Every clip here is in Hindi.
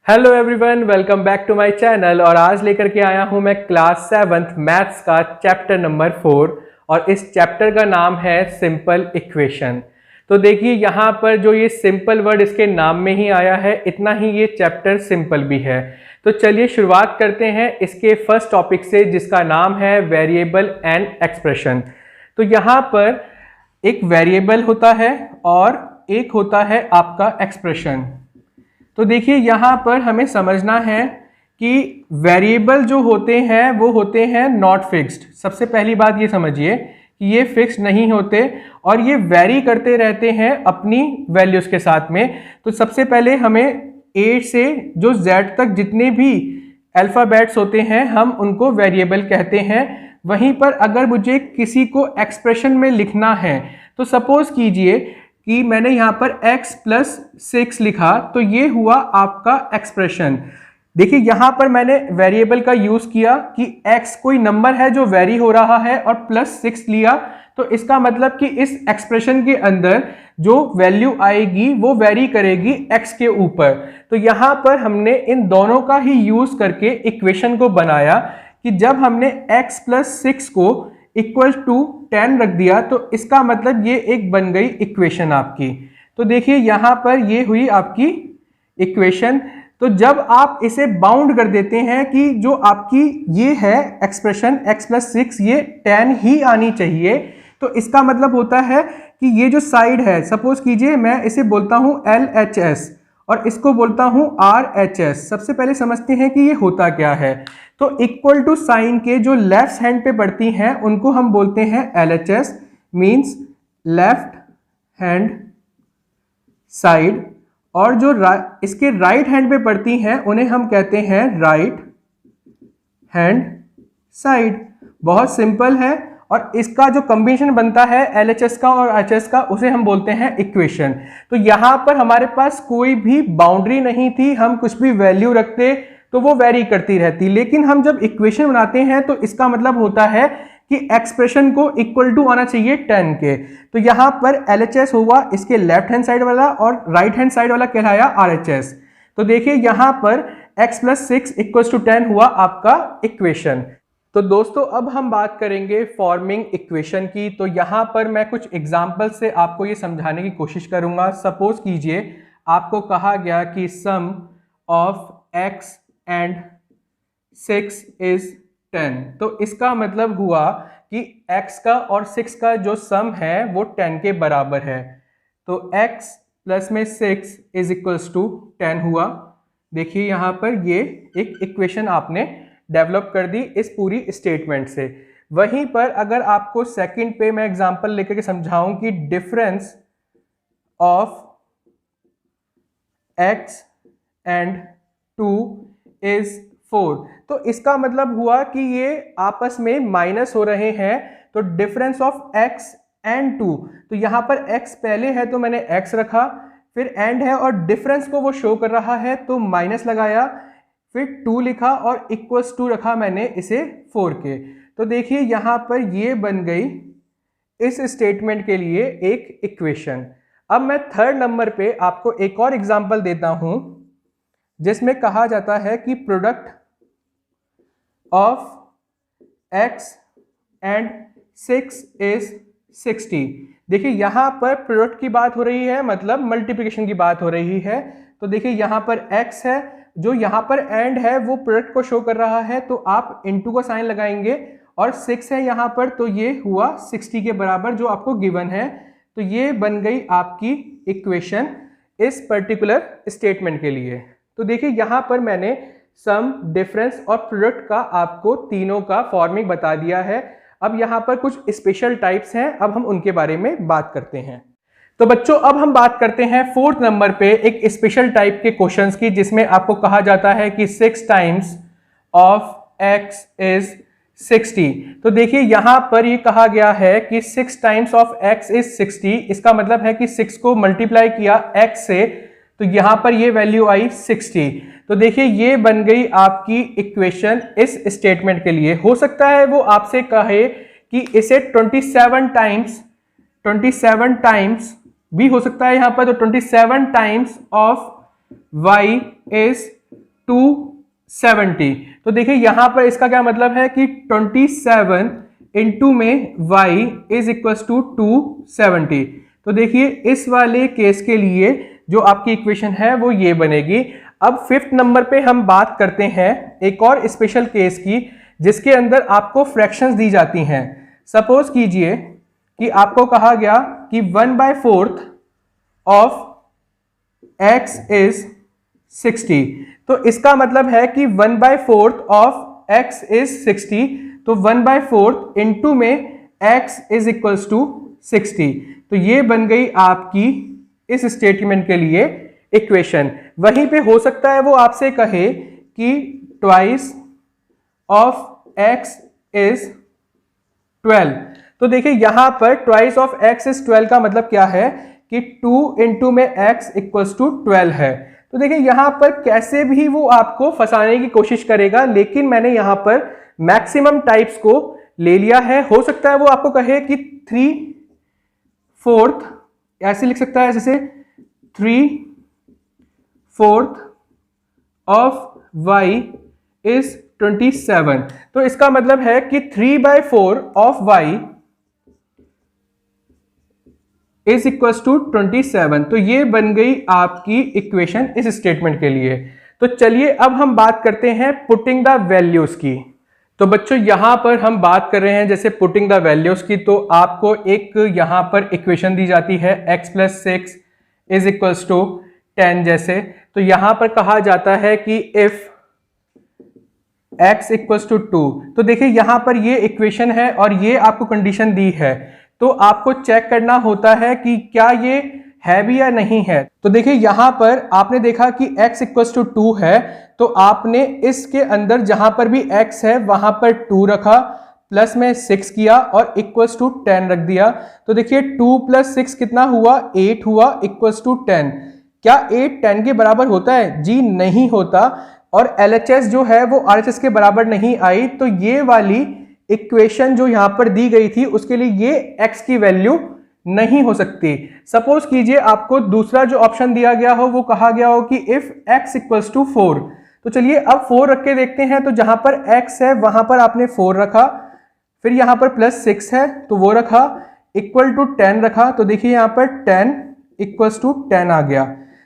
Hello everyone, welcome back to my channel. और आज लेकर के आया हूं मैं क्लास 7th मैथ्स का चैप्टर नंबर 4 और इस चैप्टर का नाम है सिंपल इक्वेशन। तो देखिए यहाँ पर जो ये सिंपल वर्ड इसके नाम में ही आया है, इतना ही ये चैप्टर सिंपल भी है। तो चलिए शुरुआत करते हैं इसके फर्स्ट टॉपिक से, जिसका नाम है वेरिएबल एंड एक्सप्रेशन। तो यहाँ पर एक वेरिएबल होता है और एक होता है आपका एक्सप्रेशन। तो देखिए यहाँ पर हमें समझना है कि वेरिएबल जो होते हैं वो होते हैं नॉट फिक्स्ड। सबसे पहली बात ये समझिए कि ये फिक्स्ड नहीं होते और ये वेरी करते रहते हैं अपनी वैल्यूज के साथ में। तो सबसे पहले हमें ए से जो जेड तक जितने भी अल्फ़ाबेट्स होते हैं हम उनको वेरिएबल कहते हैं। वहीं पर अगर मुझे किसी को एक्सप्रेशन में लिखना है तो सपोज कीजिए कि मैंने यहाँ पर x+6 लिखा, तो ये हुआ आपका एक्सप्रेशन। देखिए यहाँ पर मैंने वेरिएबल का यूज किया कि x कोई नंबर है जो वेरी हो रहा है और +6 लिया, तो इसका मतलब कि इस एक्सप्रेशन के अंदर जो वैल्यू आएगी वो वेरी करेगी x के ऊपर। तो यहाँ पर हमने इन दोनों का ही यूज करके इक्वेशन को बनाया कि जब हमने x+6 को इक्वल टू 10 रख दिया तो इसका मतलब ये एक बन गई इक्वेशन आपकी। तो देखिए यहाँ पर ये हुई आपकी इक्वेशन। तो जब आप इसे बाउंड कर देते हैं कि जो आपकी ये है एक्सप्रेशन x+6 ये 10 ही आनी चाहिए, तो इसका मतलब होता है कि ये जो साइड है, सपोज कीजिए मैं इसे बोलता हूँ LHS और इसको बोलता हूँ RHS। सबसे पहले समझते हैं कि ये होता क्या है। तो इक्वल टू साइन के जो लेफ्ट हैंड पे पड़ती हैं उनको हम बोलते हैं LHS, means left hand side, और जो इसके राइट हैंड पे पड़ती हैं उन्हें हम कहते हैं राइट हैंड साइड। बहुत सिंपल है और इसका जो कॉम्बिनेशन बनता है LHS का और HS का उसे हम बोलते हैं इक्वेशन। तो यहां पर हमारे पास कोई भी बाउंड्री नहीं थी, हम कुछ भी वैल्यू रखते तो वो वेरी करती रहती। लेकिन हम जब इक्वेशन बनाते हैं तो इसका मतलब होता है कि एक्सप्रेशन को इक्वल टू आना चाहिए 10 के। तो यहां पर LHS हुआ इसके लेफ्ट हैंड साइड वाला और राइट हैंड साइड वाला कहलाया RHS। तो देखिए यहां पर x+6 इक्वल टू 10 हुआ आपका इक्वेशन। तो दोस्तों अब हम बात करेंगे फॉर्मिंग इक्वेशन की। तो यहां पर मैं कुछ एग्जांपल से आपको ये समझाने की कोशिश करूंगा। सपोज कीजिए आपको कहा गया कि सम ऑफ x एंड 6 इज 10। तो इसका मतलब हुआ कि x का और 6 का जो सम है वो 10 के बराबर है। तो x प्लस में 6 इज इक्वल्स टू 10 हुआ। देखिए यहाँ पर ये एक इक्वेशन आपने डेवलप कर दी इस पूरी स्टेटमेंट से। वहीं पर अगर आपको सेकंड पे मैं एग्जांपल लेकर के समझाऊं कि difference of x and 2 is 4, तो इसका मतलब हुआ कि ये आपस में माइनस हो रहे हैं। तो डिफरेंस ऑफ x एंड 2, तो यहां पर x पहले है तो मैंने x रखा, फिर एंड है और डिफरेंस को वो शो कर रहा है तो माइनस लगाया, फिर 2 लिखा और इक्वल्स 2 रखा मैंने इसे 4 के। तो देखिए यहां पर ये बन गई इस स्टेटमेंट के लिए एक इक्वेशन। अब मैं थर्ड नंबर पे आपको एक और एग्जांपल देता हूं जिसमें कहा जाता है कि product of x and 6 is 60। देखिए यहां पर प्रोडक्ट की बात हो रही है, मतलब मल्टीप्लिकेशन की बात हो रही है। तो देखिए यहां पर x है, जो यहां पर एंड है वो प्रोडक्ट को शो कर रहा है, तो आप इनटू का साइन लगाएंगे, और 6 है यहां पर तो ये हुआ 60 के बराबर जो आपको गिवन है। तो ये बन गई आपकी इक्वेशन इस पर्टिकुलर स्टेटमेंट के लिए। तो देखिए यहां पर मैंने सम, डिफरेंस और प्रोडक्ट का आपको तीनों का फॉर्मिंग बता दिया है। अब यहां पर कुछ स्पेशल टाइप्स हैं, अब हम उनके बारे में बात करते हैं। तो बच्चों अब हम बात करते हैं फोर्थ नंबर पे एक स्पेशल टाइप के क्वेश्चंस की, जिसमें आपको कहा जाता है कि 6 टाइम्स ऑफ x इज 60। तो देखिए यहां पर ये कहा गया है कि 6 टाइम्स ऑफ x इज 60। इसका मतलब है कि 6 को मल्टीप्लाई किया x से, तो यहां पर ये वैल्यू आई 60। तो देखिए ये बन गई आपकी इक्वेशन इस स्टेटमेंट के लिए। हो सकता है वो आपसे कहे कि इसे 27 टाइम्स भी हो सकता है यहां पर, तो 27 टाइम्स ऑफ y इज 270। तो देखिए यहां पर इसका क्या मतलब है कि 27 इंटू में y इज इक्वल टू 270। तो देखिए इस वाले केस के लिए जो आपकी इक्वेशन है वो ये बनेगी। अब फिफ्थ नंबर पे हम बात करते हैं एक और स्पेशल केस की, जिसके अंदर आपको फ्रैक्शंस दी जाती हैं। सपोज कीजिए कि आपको कहा गया कि 1/4 ऑफ x इज 60। तो इसका मतलब है कि 1/4 ऑफ x इज 60। तो 1/4 इंटू में x इज इक्वल्स टू 60। तो ये बन गई आपकी इस स्टेटमेंट के लिए इक्वेशन। वहीं पे हो सकता है वो आपसे कहे कि ट्वाइस ऑफ x इज 12। तो देखिए यहां पर ट्वाइस ऑफ x इज 12 का मतलब क्या है कि 2 इंटू में x इक्वल्स टू 12 है। तो देखिए यहां पर कैसे भी वो आपको फंसाने की कोशिश करेगा, लेकिन मैंने यहां पर मैक्सिमम टाइप्स को ले लिया है। हो सकता है वो आपको कहे कि 3/4 ऐसे लिख सकता है, जैसे 3/4 ऑफ y इज 27। तो इसका मतलब है कि 3/4 of y is equal to 27। तो ये बन गई आपकी इक्वेशन इस स्टेटमेंट के लिए। तो चलिए अब हम बात करते हैं पुटिंग द वैल्यूज की। तो बच्चों यहां पर हम बात कर रहे हैं जैसे पुटिंग द वैल्यूज की, तो आपको एक यहां पर इक्वेशन दी जाती है x + 6 इज इक्वल टू 10 जैसे। तो यहां पर कहा जाता है कि इफ x इक्वल्स टू 2। तो देखिए यहां पर ये इक्वेशन है और ये आपको कंडीशन दी है, तो आपको चेक करना होता है कि क्या ये है भी या नहीं है। तो देखिए यहां पर आपने देखा कि x इक्वल्स टू 2 है, तो आपने इसके अंदर जहां पर भी x है वहां पर 2 रखा, प्लस में 6 किया और इक्वल्स टू 10 रख दिया। तो देखिए 2 + 6 कितना हुआ, 8 हुआ, इक्वल्स टू 10। क्या 8 10 के बराबर होता है? जी नहीं होता। और LHS जो है वो RHS के बराबर नहीं आई। तो ये वाली इक्वेशन जो यहां पर दी गई थी उसके लिए ये x की वैल्यू नहीं हो सकती। सपोज कीजिए आपको दूसरा जो ऑप्शन दिया गया हो वो कहा गया हो कि इफ x इक्वल्स टू 4। तो चलिए अब 4 रख के देखते हैं। तो जहां पर x है वहां पर आपने 4 रखा, फिर यहां पर +6 है तो वो रखा, इक्वल टू 10 रखा। तो देखिए यहां पर 10 इक्वल्स टू 10 आ गया।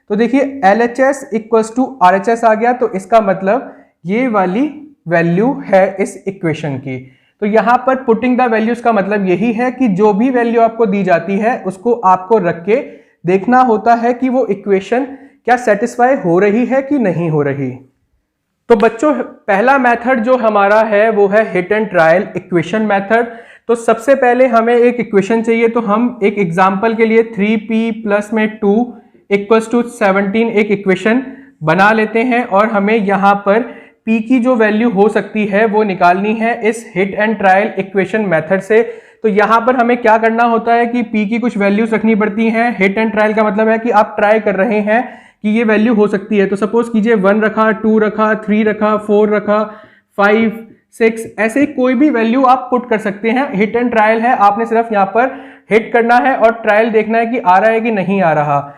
तो देखिए LHS इक्वल्स टू RHS आ गया। तो इसका मतलब ये वाली वैल्यू है इस इक्वेशन की। तो यहां पर पुटिंग द वैल्यूज का मतलब यही है कि जो भी वैल्यू आपको दी जाती है उसको आपको रख के देखना होता है कि वो इक्वेशन क्या सेटिस्फाई हो रही है कि नहीं हो रही। तो बच्चों पहला मेथड जो हमारा है वो है hit and trial equation method. तो सबसे पहले हमें एक इक्वेशन चाहिए, तो हम एक एग्जांपल के लिए 3p प्लस में 2 इक्वल्स टू 17 एक इक्वेशन बना लेते हैं और हमें यहाँ पर p की जो वैल्यू हो सकती है वो निकालनी है इस hit and trial equation method से। तो यहाँ पर हमें क्या करना होता है कि p की कुछ वैल्यूज रखनी पड़ती हैं। हिट एंड ट्रायल का मतलब है कि आप ट्राई कर रहे हैं कि ये वैल्यू हो सकती है। तो सपोज कीजिए 1 रखा, 2 रखा, 3 रखा, 4 रखा, 5, 6, ऐसे कोई भी वैल्यू आप पुट कर सकते हैं। हिट एंड ट्रायल है, आपने सिर्फ यहाँ पर हिट करना है और ट्रायल देखना है कि आ रहा है कि नहीं आ रहा।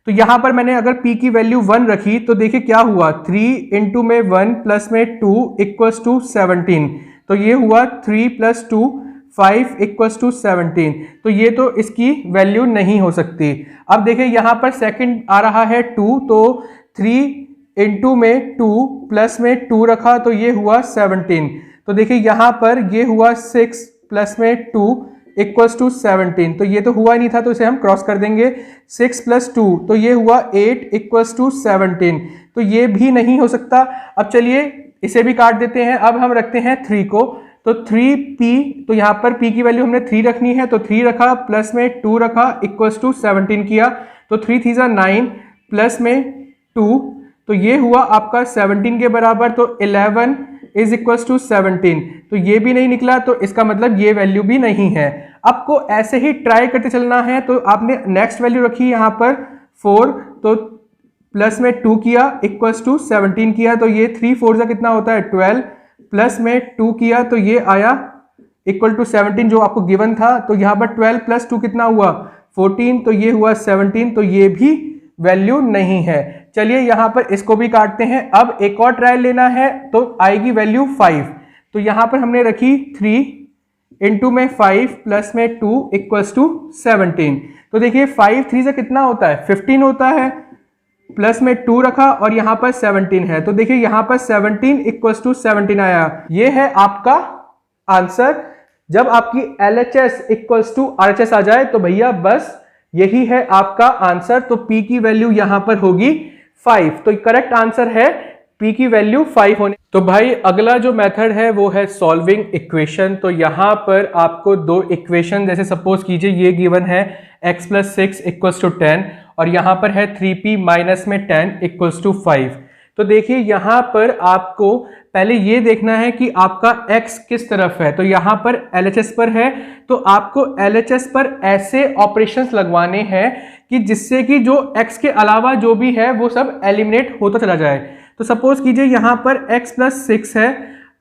तो यहां पर मैंने अगर p की वैल्यू 1 रखी तो देखिए क्या हुआ, 3 इंटू में 1 प्लस में 2 इक्वल्स टू 17। तो ये हुआ 3 + 2 5 इक्वल्स टू 17। तो ये तो इसकी वैल्यू नहीं हो सकती। अब देखिए यहां पर सेकंड आ रहा है 2, तो 3 इंटू में 2 प्लस में 2 रखा तो ये हुआ 17। तो देखिए यहां पर ये हुआ 6 प्लस में 2 इक्वल्स टू 17। तो ये तो हुआ ही नहीं था, तो इसे हम क्रॉस कर देंगे। 6 + 2 तो ये हुआ 8 इक्वल्स टू 17। तो ये भी नहीं हो सकता। अब चलिए इसे भी काट देते हैं। अब हम रखते हैं 3 को, तो 3p, तो यहाँ पर p की वैल्यू हमने 3 रखनी है, तो 3 रखा, प्लस में 2 रखा, इक्वल्स टू 17 किया। तो 3 3 = 9 प्लस में 2, तो ये हुआ आपका 17 के बराबर। तो 11 इज इक्वल्स टू 17। तो ये भी नहीं निकला, तो इसका मतलब ये वैल्यू भी नहीं है। आपको ऐसे ही ट्राई करते चलना है। तो आपने नेक्स्ट वैल्यू रखी यहाँ पर 4, तो प्लस में 2 किया, इक्वल्स टू 17 किया। तो ये 3 4 से कितना होता है 12, प्लस में 2 किया तो ये आया इक्वल टू 17 जो आपको गिवन था। तो यहाँ पर 12 + 2 कितना हुआ 14, तो ये हुआ 17। तो ये भी वैल्यू नहीं है। चलिए यहाँ पर इसको भी काटते हैं। अब एक और ट्रायल लेना है तो आएगी वैल्यू 5। तो यहाँ पर हमने रखी 3 इंटू में 5 प्लस में 2 इक्वल्स टू 17। तो देखिए 5 3 से कितना होता है 15 होता है, प्लस में 2 रखा और यहाँ पर 17 है। तो देखिए यहाँ पर 17 इक्वल्स टू 17 आया। ये है आपका आंसर। जब आपकी LHS इक्वल्स टू RHS आ जाए तो भैया बस यही है आपका आंसर। तो P की वैल्यू यहां पर होगी 5। तो करेक्ट आंसर है P की वैल्यू 5 होने। तो भाई अगला जो मेथड है वो है सॉल्विंग इक्वेशन। तो यहां पर आपको दो इक्वेशन, जैसे सपोज कीजिए ये गिवन है x प्लस 6 इक्वल्स टू 10 और यहां पर है 3p माइनस में 10 इक्वल्स टू 5। तो देखिए यहां पर आपको पहले ये देखना है कि आपका x किस तरफ है। तो यहां पर LHS पर है, तो आपको LHS पर ऐसे ऑपरेशंस लगवाने हैं कि जिससे कि जो x के अलावा जो भी है वो सब एलिमिनेट होता चला जाए। तो सपोज कीजिए यहां पर x प्लस 6 है,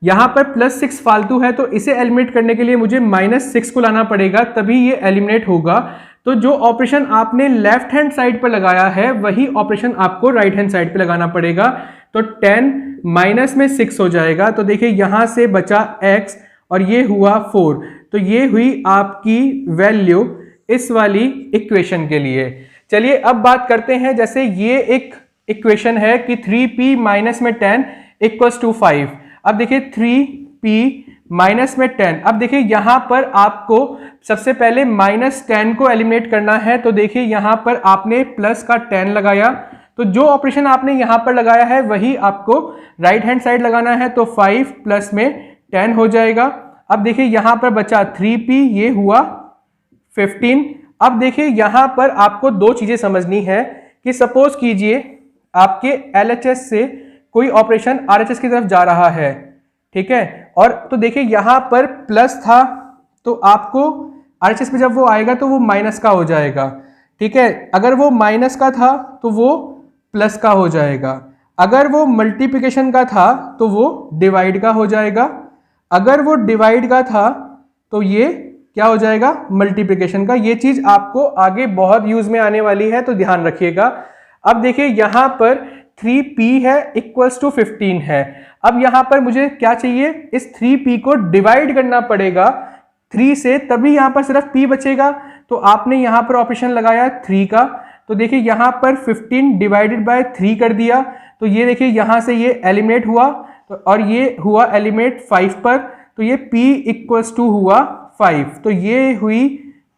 यहां पर प्लस 6 फालतू है, तो इसे एलिमिनेट करने के लिए मुझे माइनस 6 को लाना पड़ेगा, तभी ये एलिमिनेट होगा। तो जो ऑपरेशन आपने लेफ्ट हैंड साइड पर लगाया है वही ऑपरेशन आपको राइट हैंड साइड पे लगाना पड़ेगा। तो 10 माइनस में 6 हो जाएगा। तो देखिए यहां से बचा x और ये हुआ 4। तो ये हुई आपकी वैल्यू इस वाली इक्वेशन के लिए। चलिए अब बात करते हैं, जैसे ये एक इक्वेशन है कि 3p माइनस में 10 इक्वल्स टू 5। अब देखिए 3p माइनस में 10। अब देखिए यहां पर आपको सबसे पहले माइनस 10 को एलिमिनेट करना है। तो देखिए यहां पर आपने प्लस का 10 लगाया, तो जो ऑपरेशन आपने यहां पर लगाया है वही आपको राइट हैंड साइड लगाना है। तो 5 प्लस में 10 हो जाएगा। अब देखिए यहां पर बचा 3p, ये हुआ 15। अब देखिए यहां पर आपको दो चीजें समझनी है कि सपोज कीजिए आपके LHS से कोई ऑपरेशन RHS की तरफ जा रहा है, ठीक है, और तो देखिए यहां पर प्लस था, तो आपको RHS पे जब वो आएगा तो वो माइनस का हो जाएगा, ठीक है। अगर वो माइनस का था तो वो प्लस का हो जाएगा। अगर वो मल्टीप्लिकेशन का था तो वो डिवाइड का हो जाएगा। अगर वो डिवाइड का था तो ये क्या हो जाएगा मल्टीप्लिकेशन का। ये चीज आपको आगे बहुत यूज में आने वाली है, तो ध्यान रखिएगा। अब देखिए यहां पर 3p है इक्वल्स टू 15 है। अब यहां पर मुझे क्या चाहिए, इस 3p को डिवाइड करना पड़ेगा 3 से, तभी यहां पर सिर्फ p बचेगा। तो आपने यहां पर ऑपरेशन लगाया 3 का। तो देखिए यहां पर 15 डिवाइडेड बाय 3 कर दिया, तो ये देखिए यहां से ये एलिमिनेट हुआ, तो और ये हुआ एलिमिनेट 5 पर। तो ये p इक्वल्स टू हुआ 5। तो ये हुई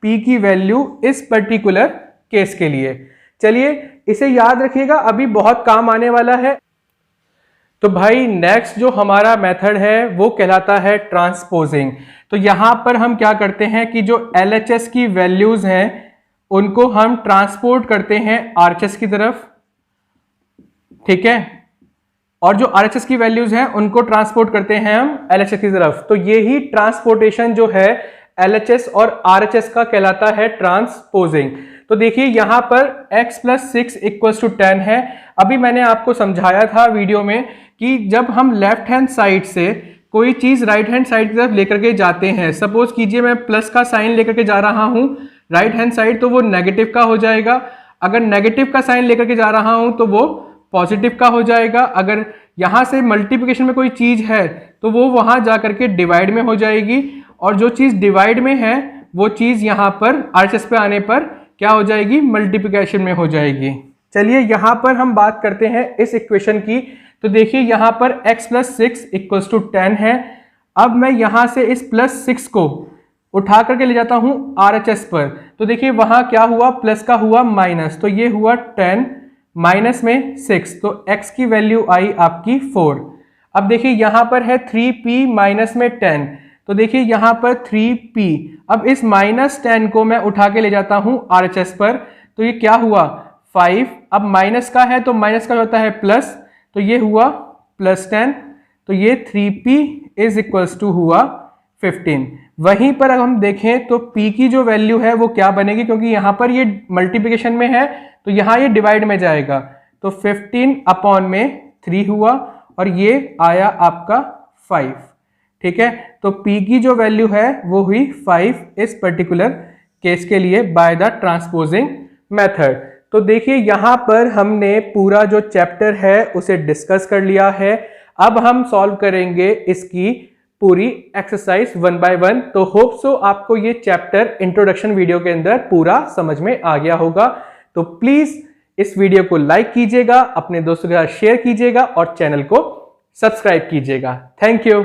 p की वैल्यू इस पर्टिकुलर केस के लिए। चलिए इसे याद रखिएगा, अभी बहुत काम आने वाला है। तो भाई नेक्स्ट जो हमारा मेथड है वो कहलाता है ट्रांसपोजिंग। तो यहां पर हम क्या करते हैं कि जो LHS की वैल्यूज हैं उनको हम ट्रांसपोर्ट करते हैं RHS की तरफ, ठीक है, और जो RHS की वैल्यूज हैं उनको ट्रांसपोर्ट करते हैं हम LHS की तरफ। तो ये ही ट्रांसपोर्टेशन जो है LHS और RHS का कहलाता है ट्रांसपोजिंग। तो देखिए यहां पर x प्लस 6 इक्वल्स टू 10 है। अभी मैंने आपको समझाया था वीडियो में कि जब हम लेफ्ट हैंड साइड से कोई चीज राइट हैंड साइड की तरफ लेकर के जाते हैं, सपोज कीजिए मैं प्लस का साइन लेकर के जा रहा हूं राइट हैंड साइड, तो वो नेगेटिव का हो जाएगा। अगर नेगेटिव का साइन लेकर के जा रहा हूं तो वो पॉजिटिव का हो जाएगा। अगर यहां से मल्टीप्लिकेशन में कोई चीज है तो वो वहां जाकर के डिवाइड में हो जाएगी, और जो चीज डिवाइड में है वो चीज यहां पर RHS पे आने पर क्या हो जाएगी मल्टीप्लिकेशन में हो जाएगी। चलिए यहां पर हम बात करते हैं इस इक्वेशन की। तो देखिए यहां पर x प्लस 6 इक्वल्स टू 10 है। अब मैं यहां से इस प्लस 6 को उठा करके ले जाता हूं RHS पर, तो देखिए वहां क्या हुआ, प्लस का हुआ माइनस, तो ये हुआ 10 माइनस में 6, तो x की वैल्यू आई आपकी 4। अब देखिए यहां पर है 3p माइनस में 10, तो देखिए यहां पर 3p। अब इस माइनस 10 को मैं उठा के ले जाता हूं RHS पर, तो ये क्या हुआ 5। अब माइनस का है तो माइनस का होता है प्लस, तो ये हुआ प्लस 10, तो ये 3p इज इक्वल्स टू हुआ 15। वहीं पर अगर हम देखें तो p की जो वैल्यू है वो क्या बनेगी, क्योंकि यहां पर ये मल्टीप्लिकेशन में है तो यहां ये डिवाइड में जाएगा, तो 15 अपॉन में 3 हुआ और ये आया आपका 5, ठीक है। तो p की जो वैल्यू है वो हुई 5 इस पर्टिकुलर केस के लिए बाय द ट्रांसपोजिंग मेथड। तो देखिए यहाँ पर हमने पूरा जो चैप्टर है उसे डिस्कस कर लिया है। अब हम सॉल्व करेंगे इसकी पूरी एक्सरसाइज 1 बाय 1। तो होप सो आपको ये चैप्टर इंट्रोडक्शन वीडियो के अंदर पूरा समझ में आ गया होगा। तो प्लीज इस वीडियो को लाइक कीजिएगा, अपने दोस्तों के साथ शेयर कीजिएगा और चैनल को सब्सक्राइब कीजिएगा। Thank you.